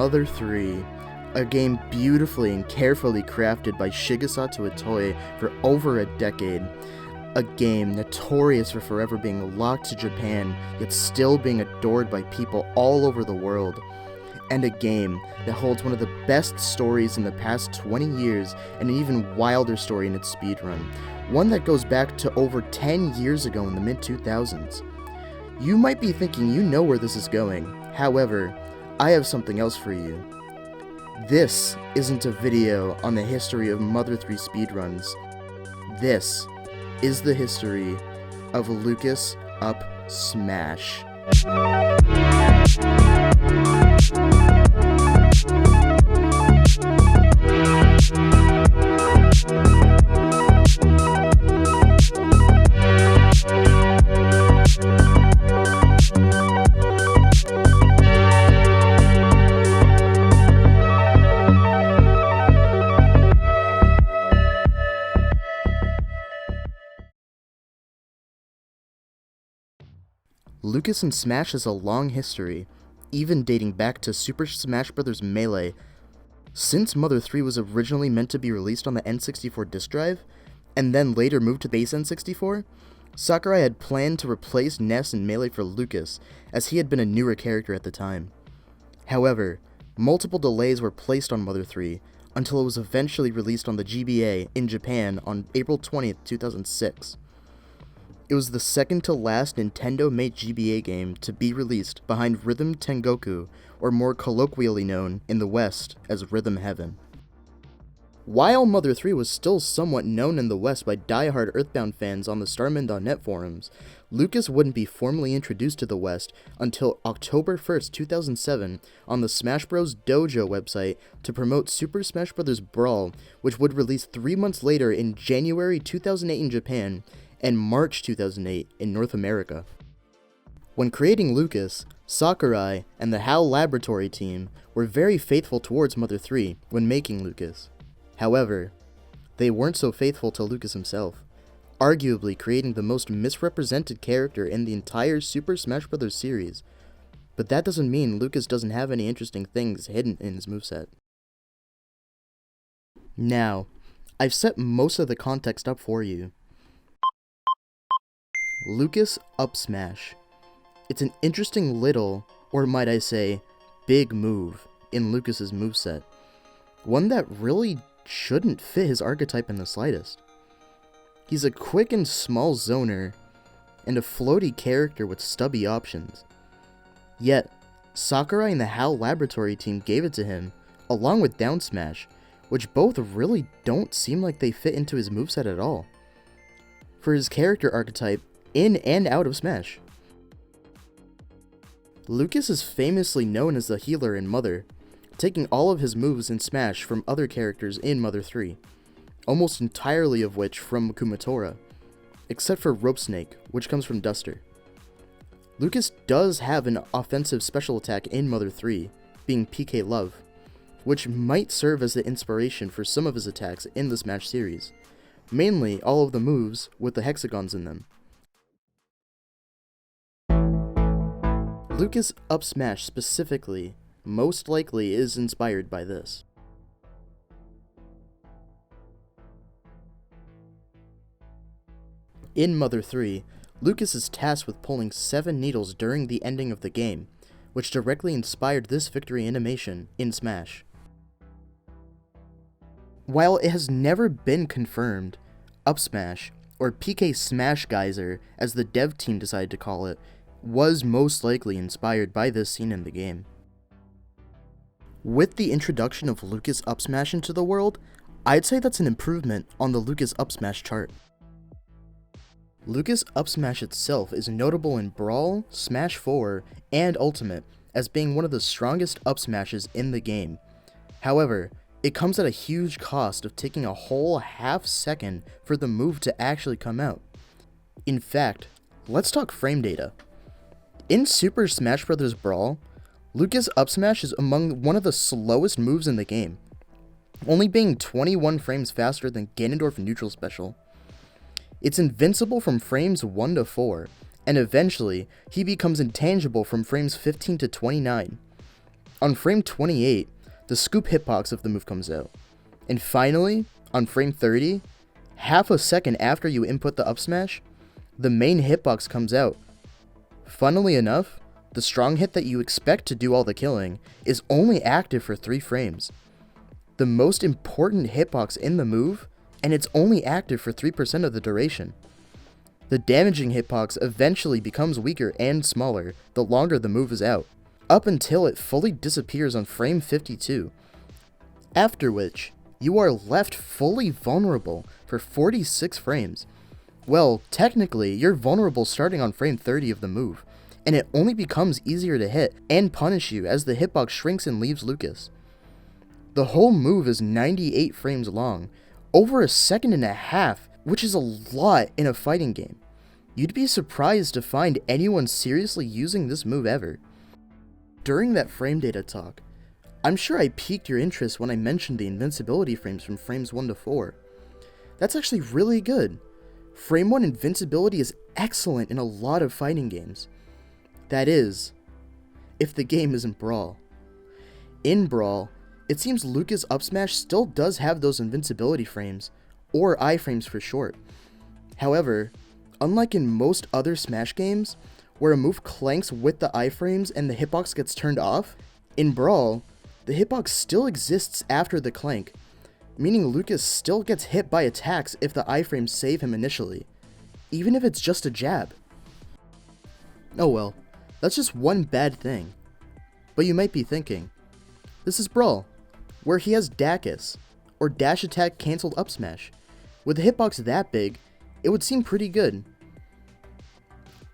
Mother 3, a game beautifully and carefully crafted by Shigesato Itoi for over a decade. A game notorious for forever being locked to Japan, yet still being adored by people all over the world. And a game that holds one of the best stories in the past 20 years and an even wilder story in its speedrun. One that goes back to over 10 years ago in the mid-2000s. You might be thinking you know where this is going. However, I have something else for you. This isn't a video on the history of Mother 3 speedruns. This is the history of Lucas Up Smash. Lucas and Smash has a long history, even dating back to Super Smash Bros. Melee. Since Mother 3 was originally meant to be released on the N64 disk drive, and then later moved to base N64, Sakurai had planned to replace Ness and Melee for Lucas, as he had been a newer character at the time. However, multiple delays were placed on Mother 3, until it was eventually released on the GBA in Japan on April 20th, 2006. It was the second to last Nintendo-made GBA game to be released behind Rhythm Tengoku, or more colloquially known in the West as Rhythm Heaven. While Mother 3 was still somewhat known in the West by die-hard Earthbound fans on the Starman.net forums, Lucas wouldn't be formally introduced to the West until October 1st, 2007 on the Smash Bros. Dojo website to promote Super Smash Bros. Brawl, which would release 3 months later in January 2008 in Japan, and March 2008 in North America. When creating Lucas, Sakurai and the HAL Laboratory team were very faithful towards Mother 3 when making Lucas. However, they weren't so faithful to Lucas himself, arguably creating the most misrepresented character in the entire Super Smash Bros. Series. But that doesn't mean Lucas doesn't have any interesting things hidden in his moveset. Now, I've set most of the context up for you. Lucas Up Smash. It's an interesting little, or might I say, big move in Lucas's moveset. One that really shouldn't fit his archetype in the slightest. He's a quick and small zoner, and a floaty character with stubby options. Yet, Sakurai and the HAL Laboratory team gave it to him, along with Down Smash, which both really don't seem like they fit into his moveset at all. For his character archetype, in and out of Smash. Lucas is famously known as the healer in Mother, taking all of his moves in Smash from other characters in Mother 3, almost entirely of which from Kumatora, except for Rope Snake, which comes from Duster. Lucas does have an offensive special attack in Mother 3, being PK Love, which might serve as the inspiration for some of his attacks in the Smash series, mainly all of the moves with the hexagons in them. Lucas Up Smash specifically, most likely is inspired by this. In Mother 3, Lucas is tasked with pulling 7 needles during the ending of the game, which directly inspired this victory animation in Smash. While it has never been confirmed, Up Smash, or PK Smash Geyser as the dev team decided to call it, was most likely inspired by this scene in the game. With the introduction of Lucas Up Smash into the world, I'd say that's an improvement on the Lucas Up Smash chart. Lucas Up Smash itself is notable in Brawl, Smash 4, and Ultimate as being one of the strongest up smashes in the game. However, it comes at a huge cost of taking a whole half second for the move to actually come out. In fact, let's talk frame data. In Super Smash Bros. Brawl, Lucas Up Smash is among one of the slowest moves in the game, only being 21 frames faster than Ganondorf Neutral Special. It's invincible from frames 1 to 4, and eventually, he becomes intangible from frames 15 to 29. On frame 28, the scoop hitbox of the move comes out. And finally, on frame 30, half a second after you input the up smash, the main hitbox comes out. Funnily enough, the strong hit that you expect to do all the killing is only active for 3 frames. The most important hitbox in the move, and it's only active for 3% of the duration. The damaging hitbox eventually becomes weaker and smaller the longer the move is out, up until it fully disappears on frame 52, after which you are left fully vulnerable for 46 frames. Well, technically, you're vulnerable starting on frame 30 of the move, and it only becomes easier to hit and punish you as the hitbox shrinks and leaves Lucas. The whole move is 98 frames long, over a second and a half, which is a lot in a fighting game. You'd be surprised to find anyone seriously using this move ever. During that frame data talk, I'm sure I piqued your interest when I mentioned the invincibility frames from frames 1 to 4. That's actually really good. Frame 1 invincibility is excellent in a lot of fighting games. That is, if the game isn't Brawl. In Brawl, it seems Lucas up smash still does have those invincibility frames, or iframes for short. However, unlike in most other Smash games, where a move clanks with the iframes and the hitbox gets turned off, in Brawl, the hitbox still exists after the clank, meaning Lucas still gets hit by attacks if the iframes save him initially, even if it's just a jab. Oh well, that's just one bad thing. But you might be thinking, this is Brawl, where he has Dacus, or dash attack cancelled up smash. With a hitbox that big, it would seem pretty good.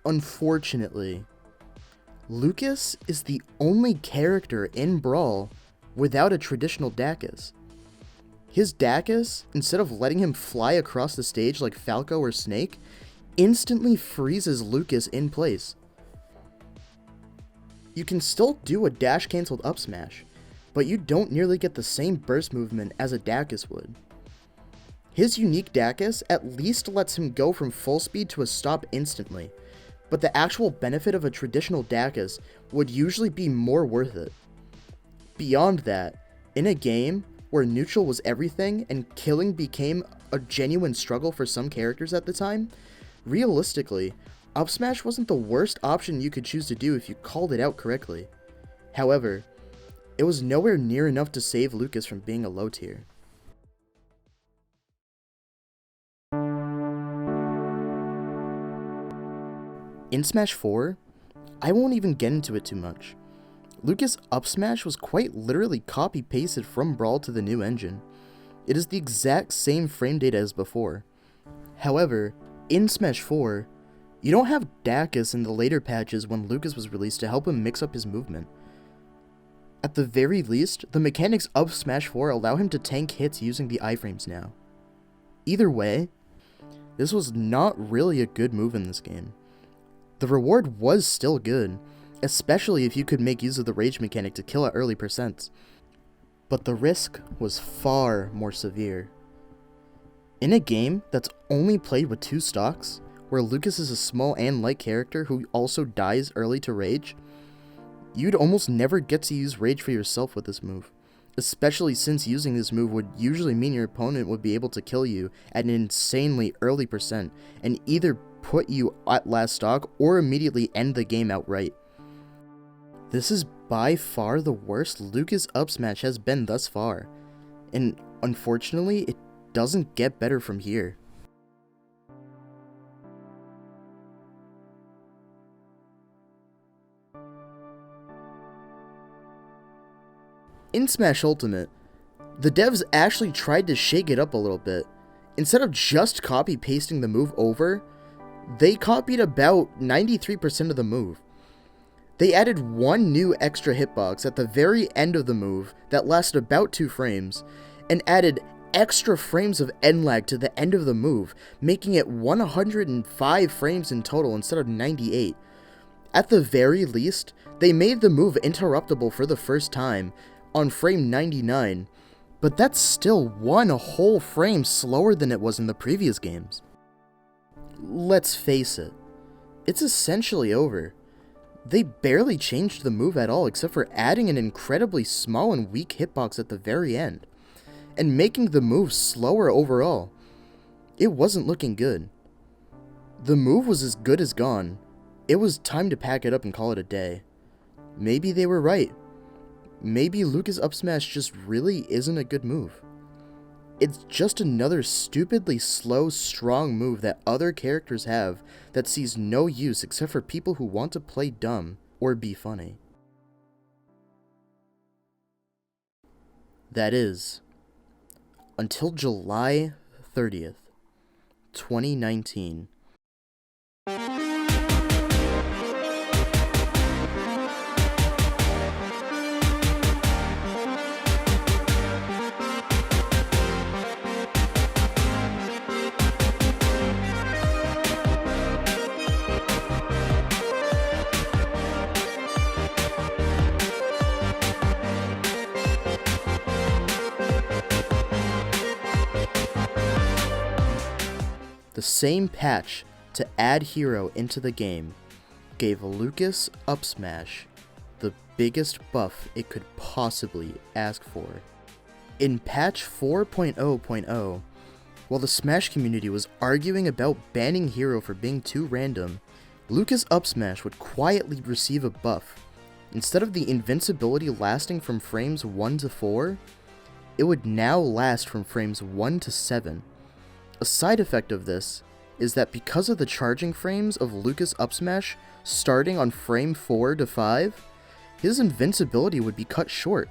Unfortunately, Lucas is the only character in Brawl without a traditional Dacus. His Dacus, instead of letting him fly across the stage like Falco or Snake, instantly freezes Lucas in place. You can still do a dash cancelled up smash, but you don't nearly get the same burst movement as a Dacus would. His unique Dacus at least lets him go from full speed to a stop instantly, but the actual benefit of a traditional Dacus would usually be more worth it. Beyond that, in a game where neutral was everything and killing became a genuine struggle for some characters at the time, realistically, up smash wasn't the worst option you could choose to do if you called it out correctly. However, it was nowhere near enough to save Lucas from being a low tier. In Smash 4, I won't even get into it too much. Lucas up smash was quite literally copy-pasted from Brawl to the new engine. It is the exact same frame data as before. However, in Smash 4, you don't have Dacus in the later patches when Lucas was released to help him mix up his movement. At the very least, the mechanics of Smash 4 allow him to tank hits using the iframes now. Either way, this was not really a good move in this game. The reward was still good, especially if you could make use of the rage mechanic to kill at early percents, but the risk was far more severe. In a game that's only played with 2 stocks, where Lucas is a small and light character who also dies early to rage, you'd almost never get to use rage for yourself with this move, especially since using this move would usually mean your opponent would be able to kill you at an insanely early percent and either put you at last stock or immediately end the game outright. This is by far the worst Lucas up smash has been thus far, and unfortunately it doesn't get better from here. In Smash Ultimate, the devs actually tried to shake it up a little bit. Instead of just copy-pasting the move over, they copied about 93% of the move. They added one new extra hitbox at the very end of the move that lasted about 2 frames, and added extra frames of end lag to the end of the move, making it 105 frames in total instead of 98. At the very least, they made the move interruptible for the first time, on frame 99, but that's still 1 whole frame slower than it was in the previous games. Let's face it, it's essentially over. They barely changed the move at all except for adding an incredibly small and weak hitbox at the very end, and making the move slower overall. It wasn't looking good. The move was as good as gone. It was time to pack it up and call it a day. Maybe they were right. Maybe Lucas up smash just really isn't a good move. It's just another stupidly slow, strong move that other characters have that sees no use except for people who want to play dumb or be funny. That is, until July 30th, 2019. The same patch to add hero into the game gave Lucas up smash the biggest buff it could possibly ask for. In patch 4.0.0, while the Smash community was arguing about banning hero for being too random, Lucas up smash would quietly receive a buff. Instead of the invincibility lasting from frames 1 to 4, it would now last from frames 1 to 7. A side effect of this is that because of the charging frames of Lucas up smash starting on frame 4 to 5, his invincibility would be cut short.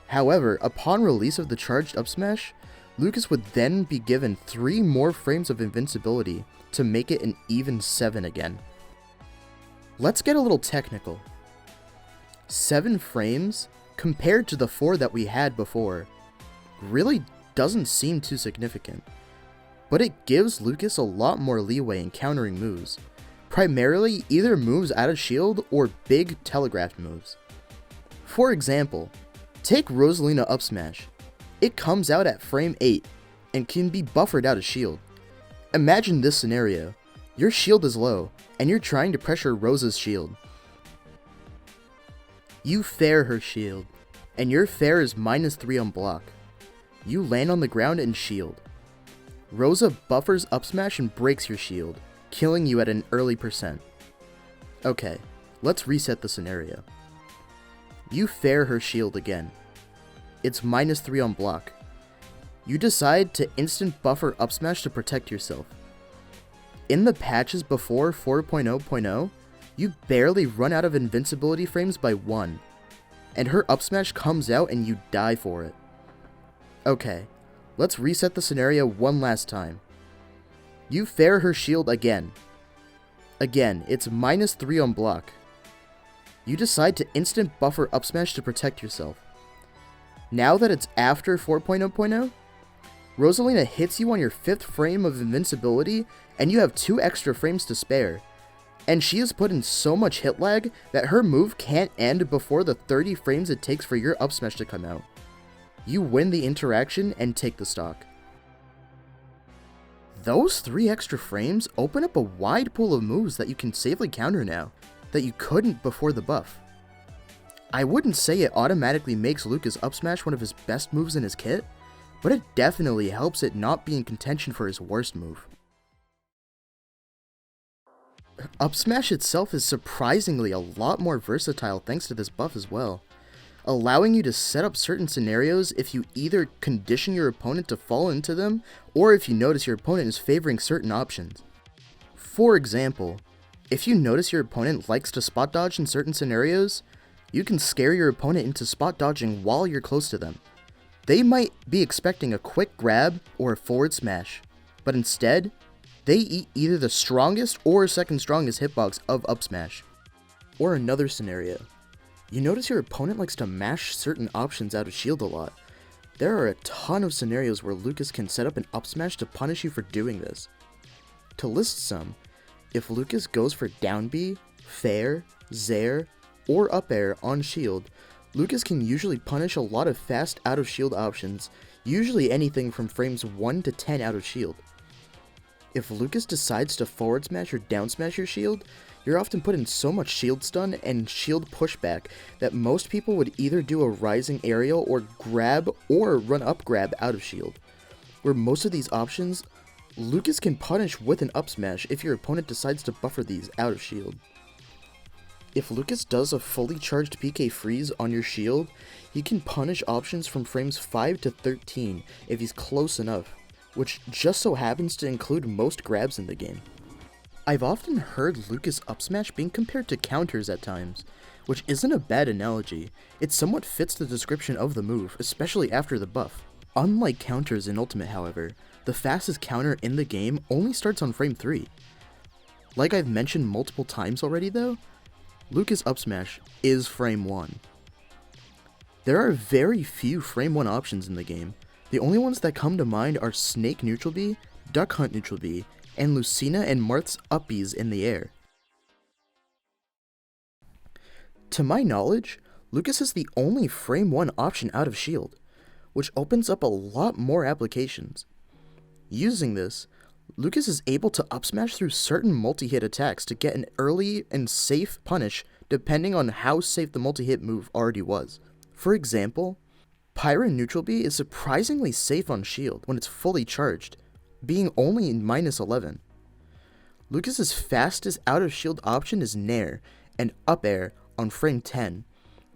However, upon release of the charged up smash, Lucas would then be given 3 more frames of invincibility to make it an even 7 again. Let's get a little technical. 7 frames, compared to the 4 that we had before, really doesn't seem too significant. But it gives Lucas a lot more leeway in countering moves, primarily either moves out of shield or big telegraphed moves. For example, take Rosalina up smash. It comes out at frame 8 and can be buffered out of shield. Imagine this scenario. Your shield is low and you're trying to pressure Rosa's shield. You fair her shield, and your fair is -3 on block. You land on the ground and shield. Rosa buffers up smash and breaks your shield, killing you at an early percent. Okay, let's reset the scenario. You fair her shield again. It's -3 on block. You decide to instant buffer up smash to protect yourself. In the patches before 4.0.0, you barely run out of invincibility frames by 1, and her up smash comes out and you die for it. Okay, let's reset the scenario one last time. You fair her shield again. Again, it's -3 on block. You decide to instant buffer up smash to protect yourself. Now that it's after 4.0.0, Rosalina hits you on your 5th frame of invincibility and you have 2 extra frames to spare. And she has put in so much hit lag that her move can't end before the 30 frames it takes for your up smash to come out. You win the interaction and take the stock. Those 3 extra frames open up a wide pool of moves that you can safely counter now, that you couldn't before the buff. I wouldn't say it automatically makes Lucas up smash one of his best moves in his kit, but it definitely helps it not be in contention for his worst move. Up smash itself is surprisingly a lot more versatile thanks to this buff as well, allowing you to set up certain scenarios if you either condition your opponent to fall into them, or if you notice your opponent is favoring certain options. For example, if you notice your opponent likes to spot dodge in certain scenarios, you can scare your opponent into spot dodging while you're close to them. They might be expecting a quick grab or a forward smash, but instead, they eat either the strongest or second strongest hitbox of up smash. Or another scenario. You notice your opponent likes to mash certain options out of shield a lot. There are a ton of scenarios where Lucas can set up an up smash to punish you for doing this. To list some, if Lucas goes for down B, fair, zair, or up air on shield, Lucas can usually punish a lot of fast out of shield options, usually anything from frames 1 to 10 out of shield. If Lucas decides to forward smash or down smash your shield, You're often put in so much shield stun and shield pushback that most people would either do a rising aerial or grab or run up grab out of shield. Where most of these options, Lucas can punish with an up smash if your opponent decides to buffer these out of shield. If Lucas does a fully charged PK freeze on your shield, he can punish options from frames 5 to 13 if he's close enough, which just so happens to include most grabs in the game. I've often heard Lucas up smash being compared to counters at times, which isn't a bad analogy. It somewhat fits the description of the move, especially after the buff. Unlike counters in Ultimate, however, the fastest counter in the game only starts on frame 3. Like I've mentioned multiple times already though, Lucas up smash is frame 1. There are very few frame 1 options in the game. The only ones that come to mind are Snake neutral B, Duck Hunt neutral B, and Lucina and Marth's up Bs in the air. To my knowledge, Lucas is the only frame 1 option out of shield, which opens up a lot more applications. Using this, Lucas is able to up smash through certain multi-hit attacks to get an early and safe punish depending on how safe the multi-hit move already was. For example, Pyra neutral B is surprisingly safe on shield when it's fully charged, being only in -11. Lucas's fastest out of shield option is Nair and up air on frame 10,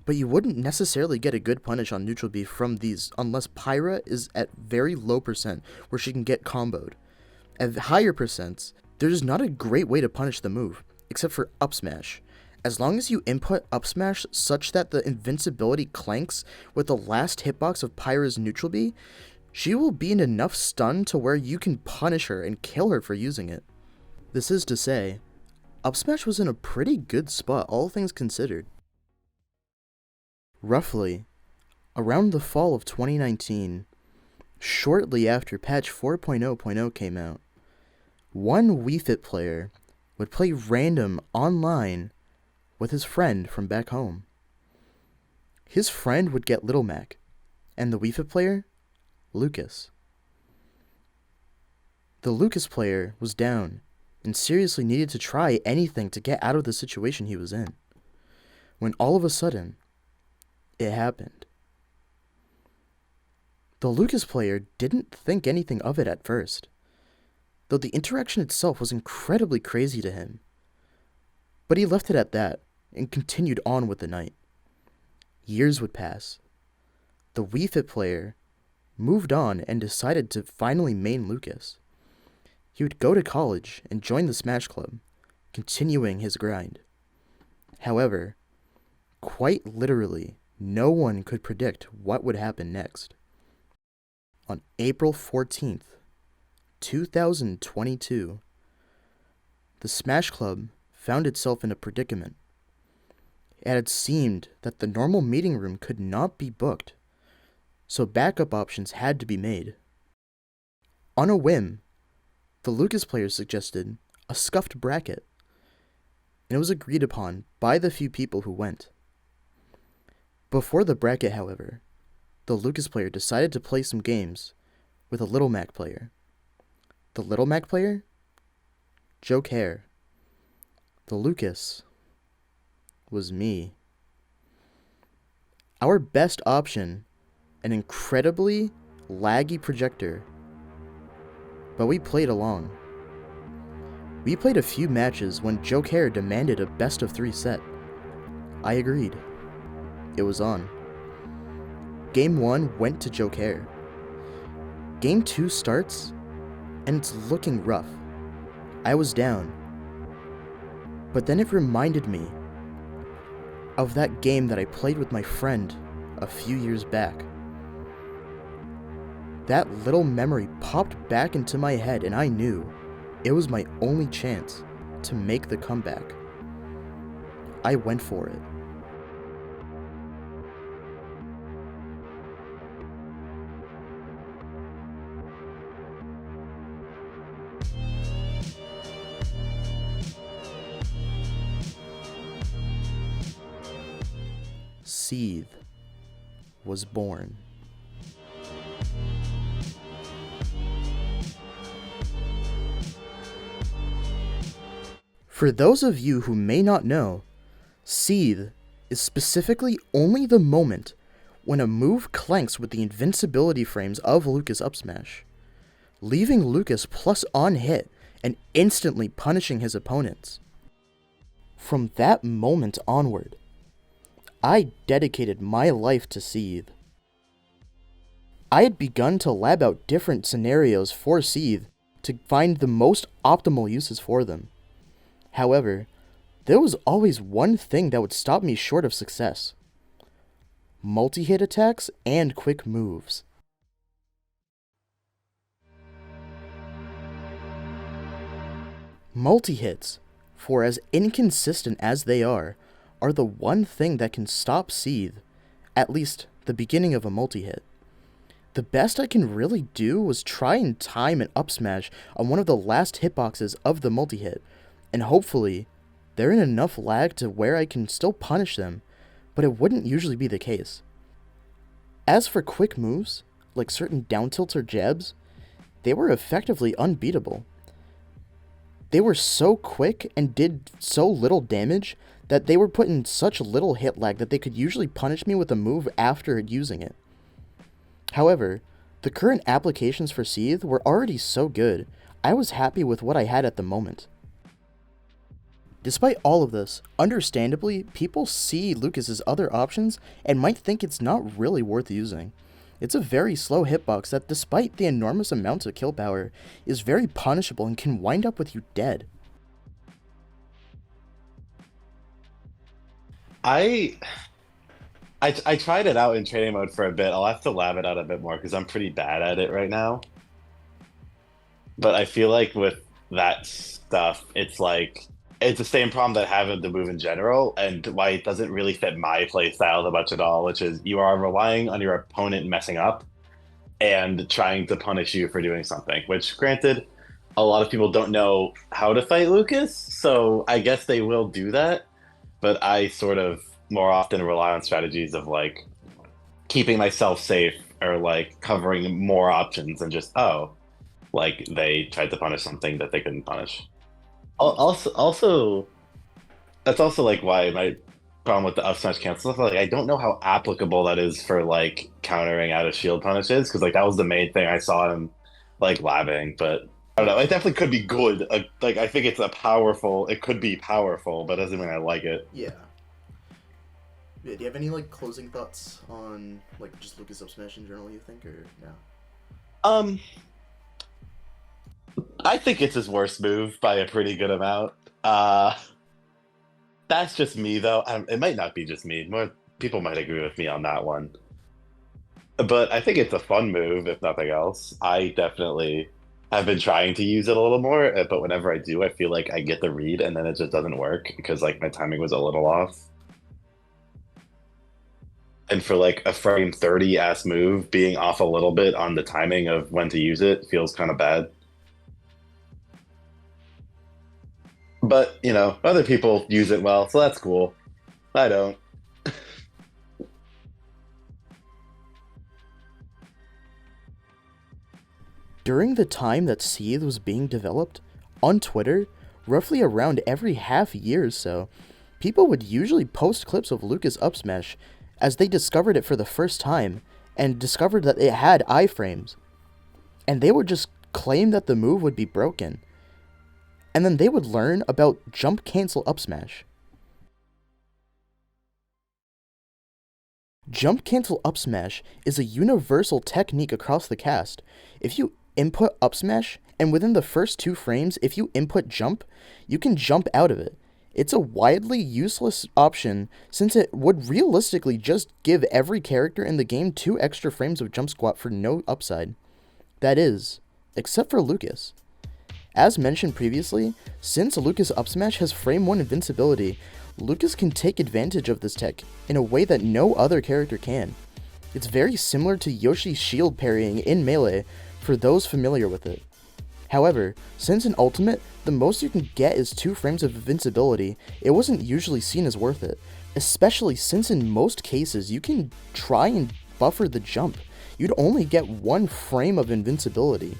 but you wouldn't necessarily get a good punish on neutral B from these unless Pyra is at very low percent where she can get comboed. At higher percents, there's not a great way to punish the move, except for up smash. As long as you input up smash such that the invincibility clanks with the last hitbox of Pyra's neutral B, she will be in enough stun to where you can punish her and kill her for using it. This is to say, up smash was in a pretty good spot, all things considered. Roughly, around the fall of 2019, shortly after patch 4.0.0 came out, one Wii Fit player would play random online with his friend from back home. His friend would get Little Mac, and the Wii Fit player, Lucas. The Lucas player was down and seriously needed to try anything to get out of the situation he was in, when all of a sudden, it happened. The Lucas player didn't think anything of it at first, though the interaction itself was incredibly crazy to him. But he left it at that and continued on with the night. Years would pass. The Wii Fit player moved on and decided to finally main Lucas. He would go to college and join the Smash Club, continuing his grind. However, quite literally, no one could predict what would happen next. On April 14th, 2022, the Smash Club found itself in a predicament. It had seemed that the normal meeting room could not be booked, so backup options had to be made. On a whim, the Lucas players suggested a scuffed bracket, and it was agreed upon by the few people who went. Before the bracket, however, the Lucas player decided to play some games with a Little Mac player. The Little Mac player? Joe Care. The Lucas was me. Our best option, an incredibly laggy projector, but we played along. We played a few matches when Joe Care demanded a best of 3 set. I agreed. It was on. Game 1 went to Joe Care. Game 2 starts, and it's looking rough. I was down. But then it reminded me of that game that I played with my friend a few years back. That little memory popped back into my head, and I knew it was my only chance to make the comeback. I went for it. Seethe was born. For those of you who may not know, Seethe is specifically only the moment when a move clanks with the invincibility frames of Lucas up smash, leaving Lucas plus on hit and instantly punishing his opponents. From that moment onward, I dedicated my life to Seethe. I had begun to lab out different scenarios for Seethe to find the most optimal uses for them. However, there was always one thing that would stop me short of success: multi-hit attacks and quick moves. Multi-hits, for as inconsistent as they are the one thing that can stop Seethe, at least the beginning of a multi-hit. The best I can really do was try and time an up smash on one of the last hitboxes of the multi-hit, and hopefully they're in enough lag to where I can still punish them, but it wouldn't usually be the case. As for quick moves, like certain down tilts or jabs, they were effectively unbeatable. They were so quick and did so little damage that they were put in such little hit lag that they could usually punish me with a move after using it. However, the current applications for Seethe were already so good, I was happy with what I had at the moment. Despite all of this, understandably, people see Lucas's other options and might think it's not really worth using. It's a very slow hitbox that, despite the enormous amounts of kill power, is very punishable and can wind up with you dead. I tried it out in training mode for a bit. I'll have to lab it out a bit more because I'm pretty bad at it right now. But I feel like with that stuff, it's the same problem that I have with the move in general, and why it doesn't really fit my play style that much at all, which is you are relying on your opponent messing up and trying to punish you for doing something, which granted, a lot of people don't know how to fight Lucas, so I guess they will do that. But I sort of more often rely on strategies of keeping myself safe or covering more options and just they tried to punish something that they couldn't punish. Also, that's also why my problem with the up smash cancel stuff. I don't know how applicable that is for countering out of shield punishes, because that was the main thing I saw him labbing. But I don't know. It definitely could be good. I think it's it could be powerful, but doesn't mean I like it. Yeah. Do you have any closing thoughts on just Lucas up smash in general, you think, or no? I think it's his worst move by a pretty good amount. That's just me, though. It might not be just me. More people might agree with me on that one. But I think it's a fun move, if nothing else. I definitely have been trying to use it a little more, but whenever I do, I feel like I get the read and then it just doesn't work because my timing was a little off. And for a frame 30 ass move, being off a little bit on the timing of when to use it feels kind of bad. But, other people use it well, so that's cool. I don't. During the time that Seethe was being developed, on Twitter, roughly around every half year or so, people would usually post clips of Lucas up smash as they discovered it for the first time and discovered that it had iframes. And they would just claim that the move would be broken. And then they would learn about jump cancel up smash. Jump cancel up smash is a universal technique across the cast. If you input up smash, and within the first 2 frames, if you input jump, you can jump out of it. It's a widely useless option since it would realistically just give every character in the game 2 extra frames of jump squat for no upside. That is, except for Lucas. As mentioned previously, since Lucas up smash has frame 1 invincibility, Lucas can take advantage of this tech in a way that no other character can. It's very similar to Yoshi's shield parrying in Melee for those familiar with it. However, since in Ultimate, the most you can get is 2 frames of invincibility, it wasn't usually seen as worth it, especially since in most cases you can try and buffer the jump. You'd only get 1 frame of invincibility.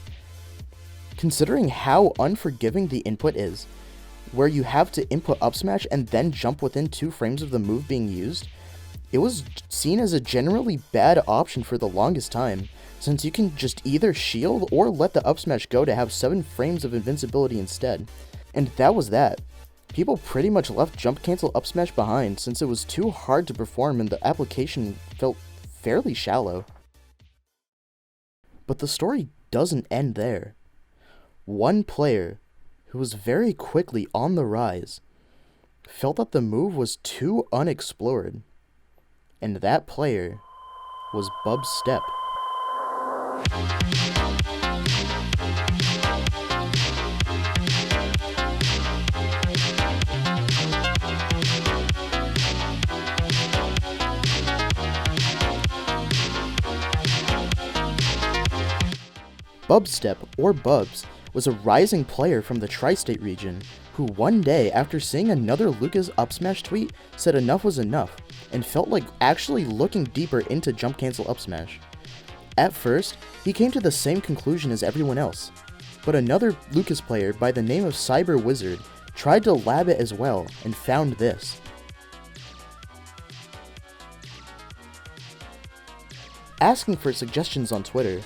Considering how unforgiving the input is, where you have to input up smash and then jump within 2 frames of the move being used, it was seen as a generally bad option for the longest time, since you can just either shield or let the up smash go to have 7 frames of invincibility instead. And that was that. People pretty much left jump cancel up smash behind since it was too hard to perform and the application felt fairly shallow. But the story doesn't end there. One player, who was very quickly on the rise, felt that the move was too unexplored. And that player was Bub's Step. Bubstep, or Bubs, was a rising player from the tri-state region who one day, after seeing another Lucas up smash tweet, said enough was enough and felt like actually looking deeper into jump cancel up smash. At first, he came to the same conclusion as everyone else, but another Lucas player by the name of Cyber Wizard tried to lab it as well and found this. Asking for suggestions on Twitter,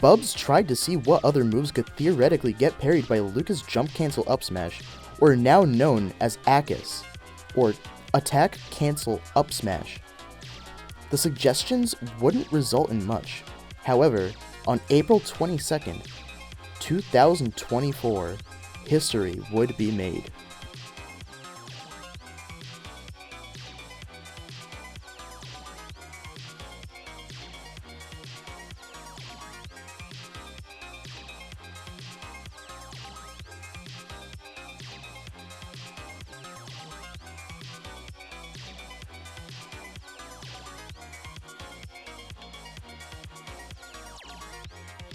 Bubs tried to see what other moves could theoretically get parried by Lucas jump cancel up smash, or now known as ACUS, or attack cancel up smash. The suggestions wouldn't result in much. However, on April 22nd, 2024, history would be made.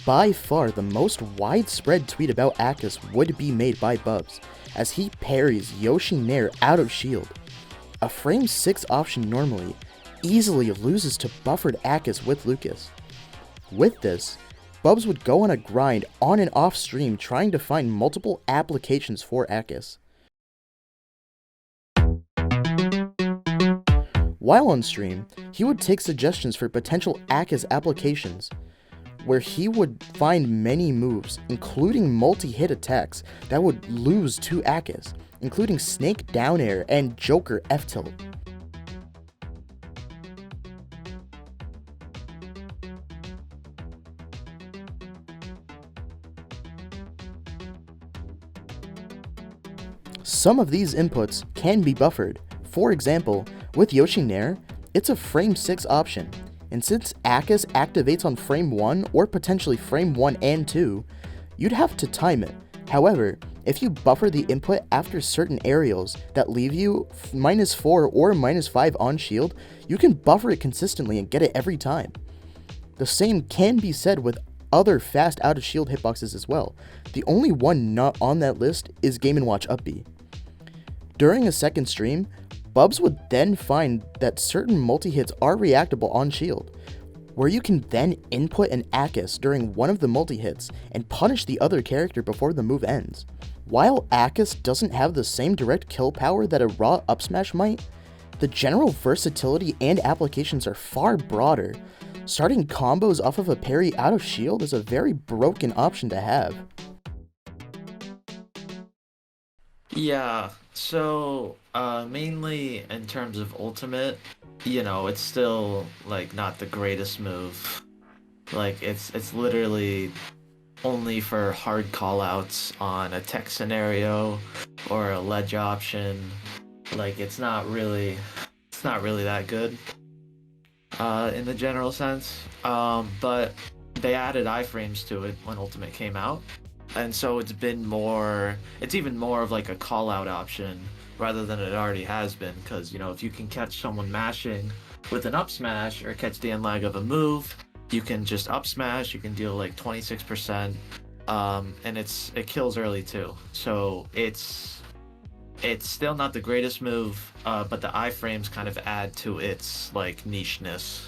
By far, the most widespread tweet about ACUS would be made by Bubs, as he parries Yoshi Nair out of shield. A frame 6 option normally easily loses to buffered ACUS with Lucas. With this, Bubs would go on a grind on and off stream trying to find multiple applications for ACUS. While on stream, he would take suggestions for potential ACUS applications, where he would find many moves, including multi-hit attacks that would lose to ACUS, including Snake Down Air and Joker F-Tilt. Some of these inputs can be buffered. For example, with Yoshi Nair, it's a frame 6 option, and since ACUS activates on frame 1 or potentially frame 1 and 2, you'd have to time it. However, if you buffer the input after certain aerials that leave you -4 or -5 on shield, you can buffer it consistently and get it every time. The same can be said with other fast out of shield hitboxes as well. The only one not on that list is Game & Watch Up B. During a second stream, Bubs would then find that certain multi-hits are reactable on shield, where you can then input an ACUS during one of the multi-hits and punish the other character before the move ends. While ACUS doesn't have the same direct kill power that a raw up smash might, the general versatility and applications are far broader. Starting combos off of a parry out of shield is a very broken option to have. Yeah, so mainly in terms of ultimate, it's still like not the greatest move. Like it's literally only for hard callouts on a tech scenario or a ledge option. Like it's not really that good in the general sense. But they added iframes to it when Ultimate came out. And so it's even more of like a call out option rather than it already has been, because if you can catch someone mashing with an up smash or catch the end lag of a move, you can just up smash, you can deal like 26%, and it kills early too. So it's still not the greatest move, but the iframes kind of add to its like nicheness,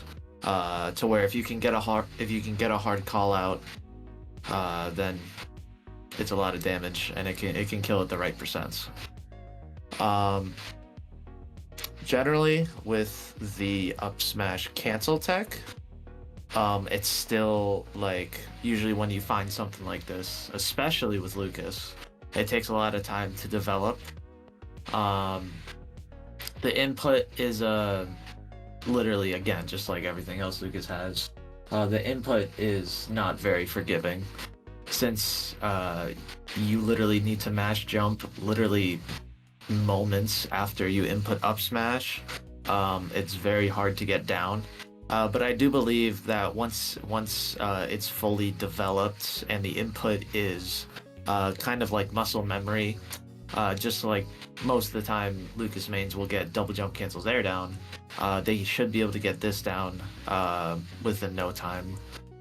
to where if you can get a hard call out, then it's a lot of damage, and it can kill at the right percents. Um, Generally, with the up smash cancel tech, it's still like usually when you find something like this, especially with Lucas, it takes a lot of time to develop. Um, the input is literally again just like everything else Lucas has. The input is not very forgiving since you literally need to mash jump literally moments after you input up smash. It's very hard to get down. But I do believe that once it's fully developed and the input is kind of like muscle memory, just like most of the time Lucas mains will get double jump cancels air down, they should be able to get this down within no time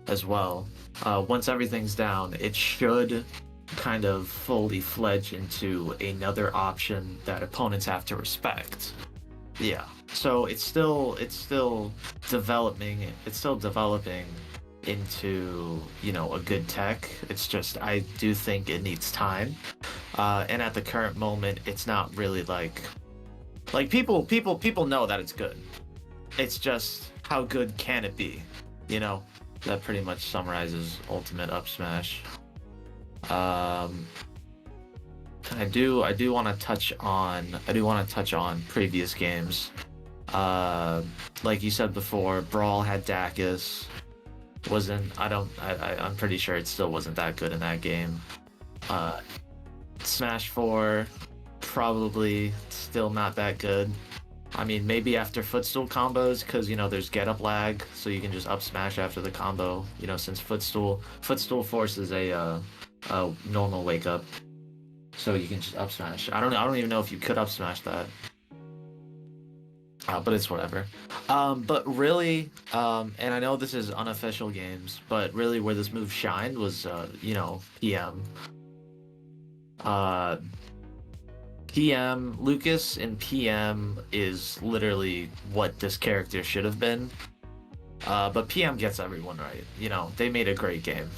as well. Once everything's down, it should kind of fully fledge into another option that opponents have to respect. Yeah. So it's still developing. It's still developing into, you know, a good tech. It's just I do think it needs time. And at the current moment, it's not really like people know that it's good. It's just how good can it be? You know, that pretty much summarizes Ultimate Up Smash. I do want to touch on previous games. Like you said before, Brawl had Dacus. I'm pretty sure it still wasn't that good in that game. Smash 4, probably still not that good. I mean, maybe after footstool combos, because, you know, there's get up lag, so you can just up smash after the combo, you know, since footstool forces a normal wake up, so you can just up smash. I don't even know if you could up smash that. But it's whatever. But really, and I know this is unofficial games, but really where this move shined was, you know, PM. PM, Lucas in PM is literally what this character should have been. But PM gets everyone right. You know, they made a great game.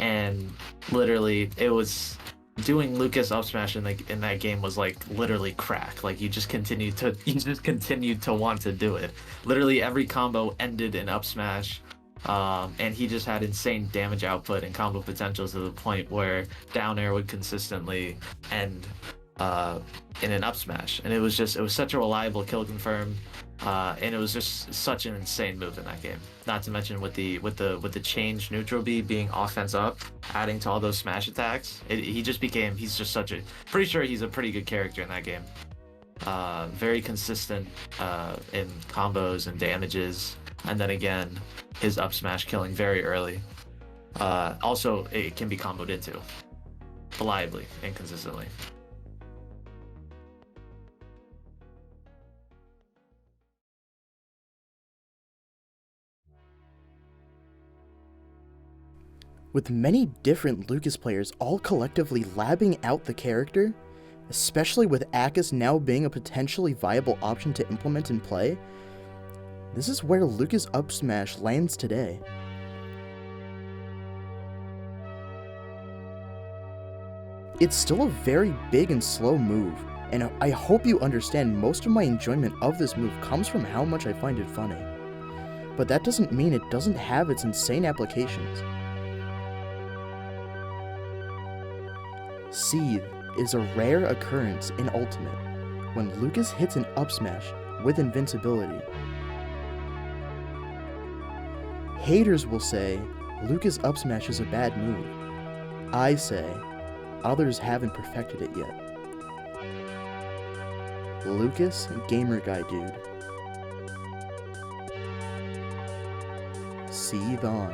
And literally, it was doing Lucas up smash in that game was like literally crack. Like you just continued to want to do it. Literally every combo ended in up smash. And he just had insane damage output and combo potential to the point where down air would consistently end in an up smash, and it was such a reliable kill confirm, and it was just such an insane move in that game. Not to mention with the change neutral B being offense up, adding to all those smash attacks, he's just such a pretty sure he's a pretty good character in that game. Very consistent in combos and damages. And then again, his up smash killing very early. Also, it can be comboed into reliably and consistently. With many different Lucas players all collectively labbing out the character, especially with Akis now being a potentially viable option to implement in play, this is where Lucas up smash lands today. It's still a very big and slow move, and I hope you understand most of my enjoyment of this move comes from how much I find it funny. But that doesn't mean it doesn't have its insane applications. Seethe is a rare occurrence in Ultimate, when Lucas hits an up smash with invincibility. Haters will say Lucas up smash is a bad move. I say others haven't perfected it yet. Lucas, gamer guy dude. Seethe on.